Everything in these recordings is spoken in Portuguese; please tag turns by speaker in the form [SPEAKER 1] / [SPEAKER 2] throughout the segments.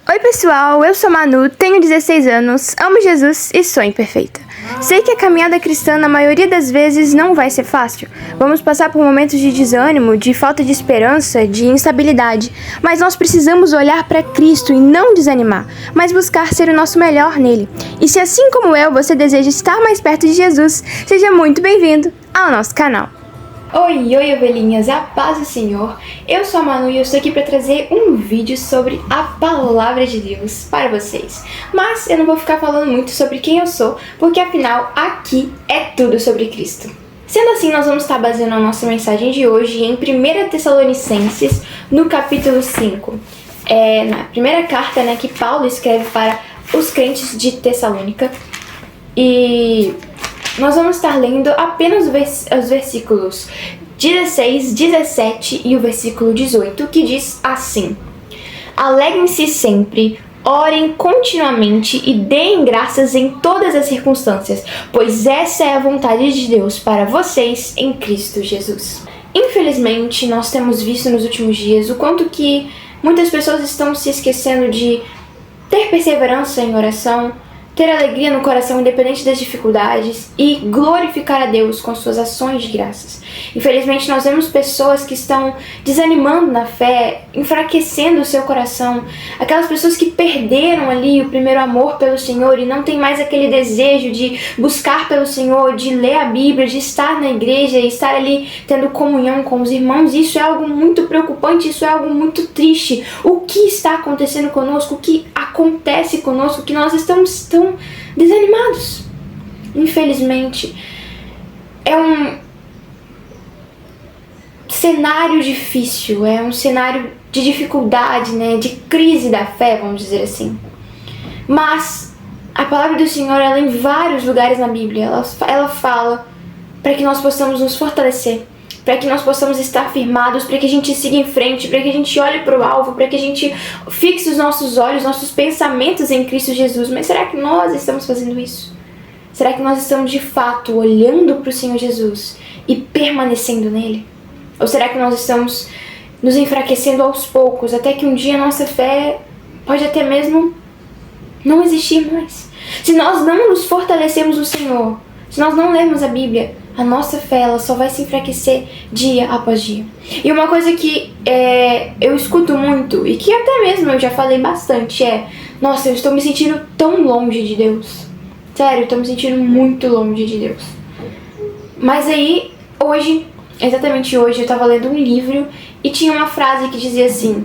[SPEAKER 1] Oi pessoal, eu sou Manu, tenho 16 anos, amo Jesus e sou imperfeita. Sei que a caminhada cristã na maioria das vezes não vai ser fácil. Vamos passar por momentos de desânimo, de falta de esperança, de instabilidade. Mas nós precisamos olhar para Cristo e não desanimar, mas buscar ser o nosso melhor nele. E se assim como eu, você deseja estar mais perto de Jesus, seja muito bem-vindo ao nosso canal. Oi, ovelhinhas, a paz do Senhor. Eu sou a Manu e eu estou aqui para trazer um vídeo sobre a Palavra de Deus para vocês. Mas eu não vou ficar falando muito sobre quem eu sou, porque afinal aqui é tudo sobre Cristo. Sendo assim, nós vamos estar baseando a nossa mensagem de hoje em 1 Tessalonicenses, no capítulo 5. Na primeira carta, que Paulo escreve para os crentes de Tessalônica. E nós vamos estar lendo apenas os versículos 16, 17 e o versículo 18, que diz assim: Alegrem-se sempre, orem continuamente e deem graças em todas as circunstâncias, pois essa é a vontade de Deus para vocês em Cristo Jesus. Infelizmente, nós temos visto nos últimos dias o quanto que muitas pessoas estão se esquecendo de ter perseverança em oração, ter alegria no coração independente das dificuldades e glorificar a Deus com suas ações de graças. Infelizmente, nós vemos pessoas que estão desanimando na fé, enfraquecendo o seu coração. Aquelas pessoas que perderam ali o primeiro amor pelo Senhor e não tem mais aquele desejo de buscar pelo Senhor, de ler a Bíblia, de estar na igreja e estar ali tendo comunhão com os irmãos. Isso é algo muito preocupante, isso é algo muito triste. O que está acontecendo conosco? O que acontece conosco? Que nós estamos tão desanimados. Infelizmente, é um cenário difícil, é um cenário de dificuldade, de crise da fé, vamos dizer assim. Mas a palavra do Senhor, ela em vários lugares na Bíblia, ela fala para que nós possamos nos fortalecer, para que nós possamos estar firmados, para que a gente siga em frente, para que a gente olhe para o alvo, para que a gente fixe os nossos olhos, nossos pensamentos em Cristo Jesus. Mas será que nós estamos fazendo isso? Será que nós estamos de fato olhando para o Senhor Jesus e permanecendo nele? Ou será que nós estamos nos enfraquecendo aos poucos, até que um dia a nossa fé pode até mesmo não existir mais? Se nós não nos fortalecemos no Senhor, se nós não lermos a Bíblia, a nossa fé ela só vai se enfraquecer dia após dia. E uma coisa que eu escuto muito, e que até mesmo eu já falei bastante, nossa, eu estou me sentindo tão longe de Deus. Sério, eu estou me sentindo muito longe de Deus. Mas aí, exatamente hoje, eu estava lendo um livro e tinha uma frase que dizia assim: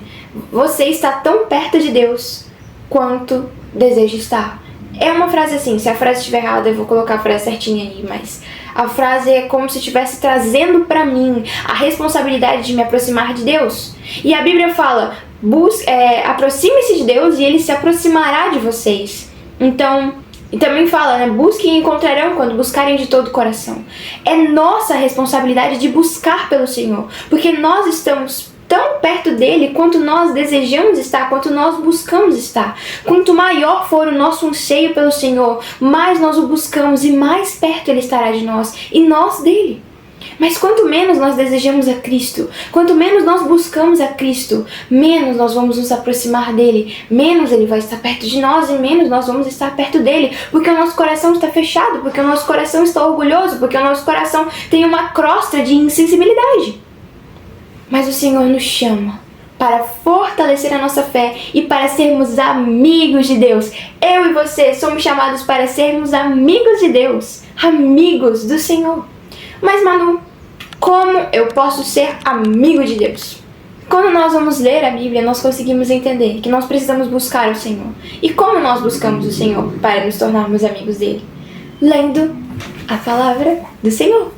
[SPEAKER 1] você está tão perto de Deus quanto deseja estar. É uma frase assim, se a frase estiver errada eu vou colocar a frase certinha aí, mas a frase é como se estivesse trazendo para mim a responsabilidade de me aproximar de Deus. E a Bíblia fala, aproxime-se de Deus e Ele se aproximará de vocês. Então, e também fala, busquem e encontrarão quando buscarem de todo o coração. É nossa responsabilidade de buscar pelo Senhor, porque nós estamos tão perto dele quanto nós desejamos estar, quanto nós buscamos estar. Quanto maior for o nosso anseio pelo Senhor, mais nós o buscamos e mais perto ele estará de nós e nós dele. Mas quanto menos nós desejamos a Cristo, quanto menos nós buscamos a Cristo, menos nós vamos nos aproximar dele, menos ele vai estar perto de nós e menos nós vamos estar perto dele, porque o nosso coração está fechado, porque o nosso coração está orgulhoso, porque o nosso coração tem uma crosta de insensibilidade. Mas o Senhor nos chama para fortalecer a nossa fé e para sermos amigos de Deus. Eu e você somos chamados para sermos amigos de Deus, amigos do Senhor. Mas Manu, como eu posso ser amigo de Deus? Quando nós vamos ler a Bíblia, nós conseguimos entender que nós precisamos buscar o Senhor. E como nós buscamos o Senhor para nos tornarmos amigos dele? Lendo a palavra do Senhor,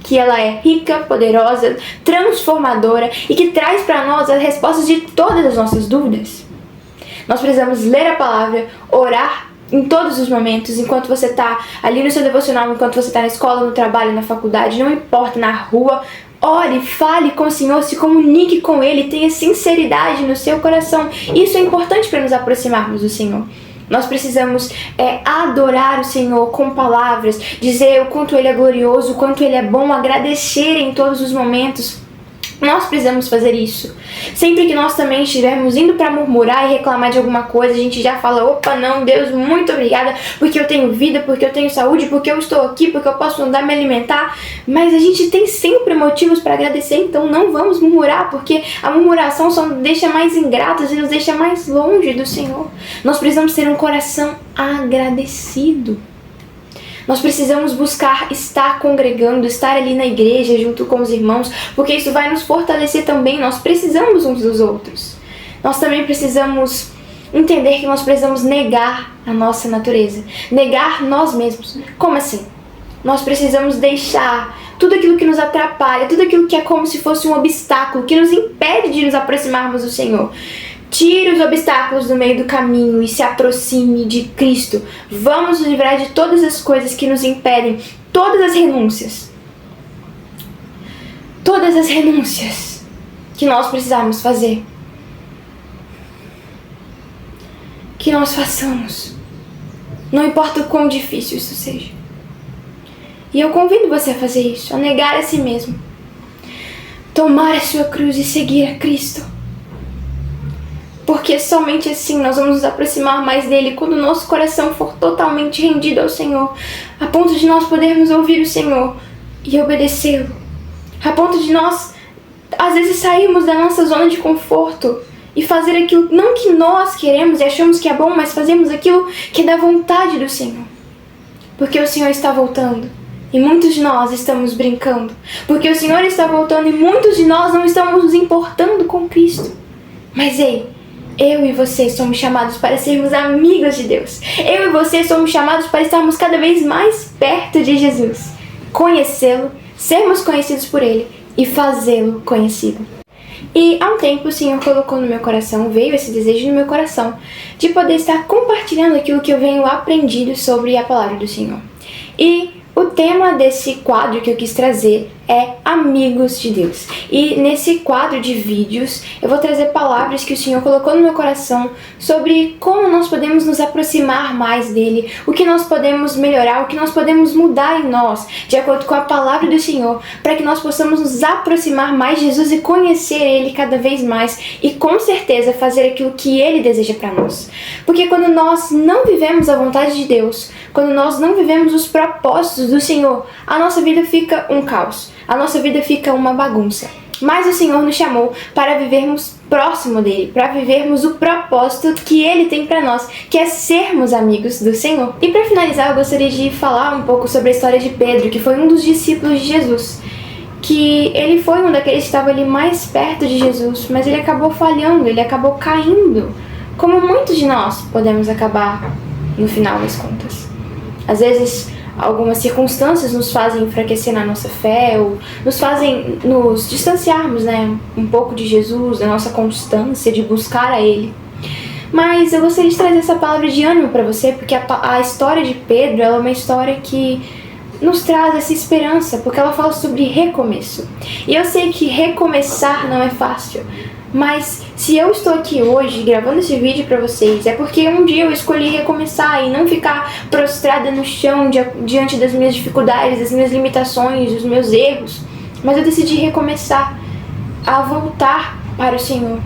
[SPEAKER 1] que ela é rica, poderosa, transformadora e que traz para nós as respostas de todas as nossas dúvidas. Nós precisamos ler a palavra, orar em todos os momentos, enquanto você está ali no seu devocional, enquanto você está na escola, no trabalho, na faculdade, não importa, na rua. Ore, fale com o Senhor, se comunique com Ele, tenha sinceridade no seu coração. Isso é importante para nos aproximarmos do Senhor. Nós precisamos adorar o Senhor com palavras, dizer o quanto Ele é glorioso, o quanto Ele é bom, agradecer em todos os momentos. Nós precisamos fazer isso. Sempre que nós também estivermos indo para murmurar e reclamar de alguma coisa, a gente já fala: opa, não, Deus, muito obrigada, porque eu tenho vida, porque eu tenho saúde, porque eu estou aqui, porque eu posso andar, me alimentar. Mas a gente tem sempre motivos para agradecer, então não vamos murmurar, porque a murmuração só nos deixa mais ingratos e nos deixa mais longe do Senhor. Nós precisamos ter um coração agradecido. Nós precisamos buscar estar congregando, estar ali na igreja junto com os irmãos, porque isso vai nos fortalecer também. Nós precisamos uns dos outros. Nós também precisamos entender que nós precisamos negar a nossa natureza, negar nós mesmos. Como assim? Nós precisamos deixar tudo aquilo que nos atrapalha, tudo aquilo que é como se fosse um obstáculo, que nos impede de nos aproximarmos do Senhor. Tire os obstáculos do meio do caminho e se aproxime de Cristo. Vamos nos livrar de todas as coisas que nos impedem, todas as renúncias. Todas as renúncias que nós precisamos fazer. Que nós façamos. Não importa o quão difícil isso seja. E eu convido você a fazer isso, a negar a si mesmo. Tomar a sua cruz e seguir a Cristo. Porque somente assim nós vamos nos aproximar mais dele, quando o nosso coração for totalmente rendido ao Senhor, a ponto de nós podermos ouvir o Senhor e obedecê-lo, a ponto de nós, às vezes, sairmos da nossa zona de conforto e fazer aquilo, não que nós queremos e achamos que é bom, mas fazemos aquilo que é da vontade do Senhor. Porque o Senhor está voltando e muitos de nós estamos brincando. Porque o Senhor está voltando e muitos de nós não estamos nos importando com Cristo. Mas ei, eu e você somos chamados para sermos amigos de Deus. Eu e você somos chamados para estarmos cada vez mais perto de Jesus. Conhecê-lo, sermos conhecidos por Ele e fazê-lo conhecido. E há um tempo o Senhor colocou no meu coração, veio esse desejo no meu coração, de poder estar compartilhando aquilo que eu venho aprendido sobre a palavra do Senhor. E o tema desse quadro que eu quis trazer é Amigos de Deus. E nesse quadro de vídeos eu vou trazer palavras que o Senhor colocou no meu coração sobre como nós podemos nos aproximar mais dele, o que nós podemos melhorar, o que nós podemos mudar em nós, de acordo com a palavra do Senhor, para que nós possamos nos aproximar mais de Jesus e conhecer ele cada vez mais e com certeza fazer aquilo que ele deseja para nós. Porque quando nós não vivemos a vontade de Deus, quando nós não vivemos os propósitos do Senhor, a nossa vida fica um caos. A nossa vida fica uma bagunça. Mas o Senhor nos chamou para vivermos próximo dele, para vivermos o propósito que ele tem para nós, que é sermos amigos do Senhor. E para finalizar, eu gostaria de falar um pouco sobre a história de Pedro, que foi um dos discípulos de Jesus. Que ele foi um daqueles que estava ali mais perto de Jesus, mas ele acabou falhando, ele acabou caindo. Como muitos de nós podemos acabar no final das contas. Às vezes, algumas circunstâncias nos fazem enfraquecer na nossa fé, ou nos fazem nos distanciarmos, um pouco de Jesus, da nossa constância de buscar a Ele. Mas eu gostaria de trazer essa palavra de ânimo para você, porque a história de Pedro ela é uma história que nos traz essa esperança, porque ela fala sobre recomeço. E eu sei que recomeçar não é fácil, mas se eu estou aqui hoje gravando esse vídeo pra vocês, é porque um dia eu escolhi recomeçar e não ficar prostrada no chão diante das minhas dificuldades, das minhas limitações, dos meus erros. Mas eu decidi recomeçar, a voltar para o Senhor.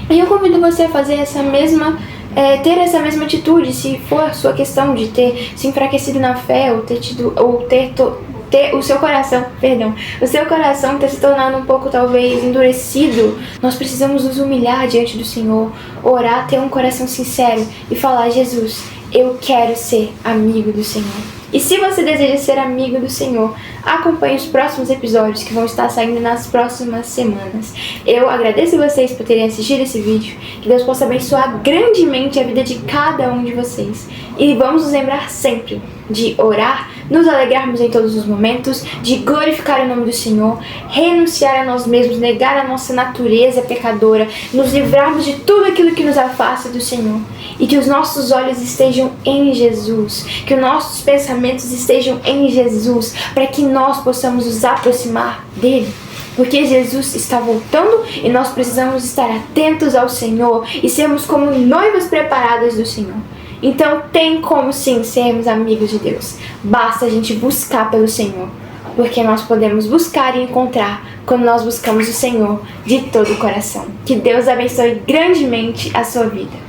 [SPEAKER 1] E eu convido você a fazer ter essa mesma atitude, se for a sua questão de ter se enfraquecido na fé, ou ter o seu coração ter se tornado um pouco talvez endurecido. Nós precisamos nos humilhar diante do Senhor, orar, ter um coração sincero e falar: Jesus, eu quero ser amigo do Senhor. E se você deseja ser amigo do Senhor, acompanhe os próximos episódios que vão estar saindo nas próximas semanas. Eu agradeço vocês por terem assistido esse vídeo. Que Deus possa abençoar grandemente a vida de cada um de vocês. E vamos nos lembrar sempre de orar, nos alegrarmos em todos os momentos, de glorificar o nome do Senhor, renunciar a nós mesmos, negar a nossa natureza pecadora, nos livrarmos de tudo aquilo que nos afasta do Senhor. E que os nossos olhos estejam em Jesus, que os nossos pensamentos estejam em Jesus, para que nós possamos nos aproximar dele. Porque Jesus está voltando e nós precisamos estar atentos ao Senhor e sermos como noivas preparadas do Senhor. Então tem como sim sermos amigos de Deus. Basta a gente buscar pelo Senhor. porque nós podemos buscar e encontrar quando nós buscamos o Senhor de todo o coração. Que Deus abençoe grandemente a sua vida.